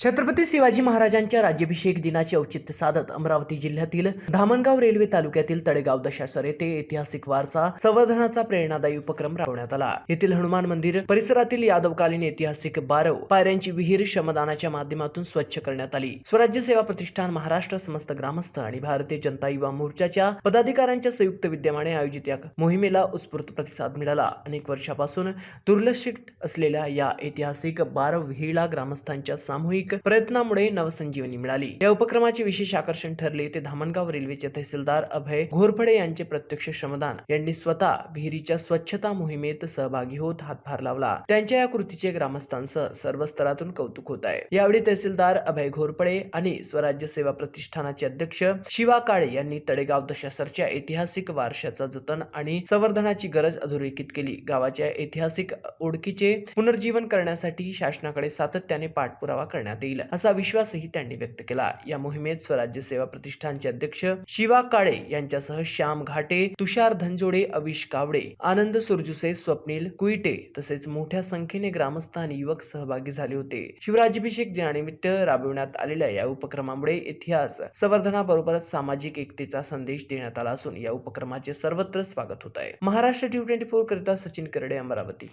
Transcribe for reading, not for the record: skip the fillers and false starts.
छत्रपती शिवाजी महाराजांच्या राज्याभिषेक दिनाचे औचित्य साधत अमरावती जिल्ह्यातील धामणगाव रेल्वे तालुक्यातील तळेगाव दशासर येथे ऐतिहासिक वारसा संवर्धनाचा प्रेरणादायी उपक्रम राबवण्यात आला। येथील हनुमान मंदिर परिसरातील यादवकालीन ऐतिहासिक 12 पायऱ्यांची विहीर श्रमदानाच्या माध्यमातून स्वच्छ करण्यात आली। स्वराज्य सेवा प्रतिष्ठान महाराष्ट्र समस्त ग्रामस्थ आणि भारतीय जनता युवा मोर्चाच्या पदाधिकाऱ्यांच्या संयुक्त विद्यमाने आयोजित या मोहिमेला उत्स्फूर्त प्रतिसाद मिळाला। अनेक वर्षापासून दुर्लक्षित असलेल्या या ऐतिहासिक 12 विहिरीला ग्रामस्थांच्या सामूहिक प्रयत्नामुळे नवसंजीवनी मिळाली। या उपक्रमाचे विशेष आकर्षण ठरले ते धामणगाव रेल्वेचे तहसीलदार अभय घोरपडे यांचे प्रत्यक्ष श्रमदान। यांनी स्वतः विहिरीच्या स्वच्छता मोहिमेत सहभागी होत हातभार लावला। त्यांच्या या कृतीचे ग्रामस्थांसह सर्व स्तरातून कौतुक होत आहे। यावेळी तहसीलदार अभय घोरपडे आणि स्वराज्य सेवा प्रतिष्ठानाचे अध्यक्ष शिवा काळे यांनी तळेगाव दशासरच्या ऐतिहासिक वारशाचा जतन आणि संवर्धनाची गरज अधोरेखित केली। गावाच्या ऐतिहासिक ओळखीचे पुनर्जीवन करण्यासाठी शासनाकडे सातत्याने पाठपुरावा करण्यात येईल असा विश्वासही त्यांनी व्यक्त केला। या मोहिमेत स्वराज्य सेवा प्रतिष्ठानचे अध्यक्ष शिवा काळे यांच्यासह श्याम घाटे, तुषार धनजोडे, अविश कावडे, आनंद सुरजुसे, स्वप्नील कुईटे तसेच मोठ्या संख्येने ग्रामस्थ आणि युवक सहभागी झाले होते। शिवराज्याभिषेक दिनानिमित्त राबविण्यात आलेल्या या उपक्रमामुळे इतिहास संवर्धनाबरोबरच सामाजिक एकतेचा संदेश देण्यात आला असून या उपक्रमाचे सर्वत्र स्वागत होत आहे। महाराष्ट्र T24 करिता सचिन करडे, अमरावती।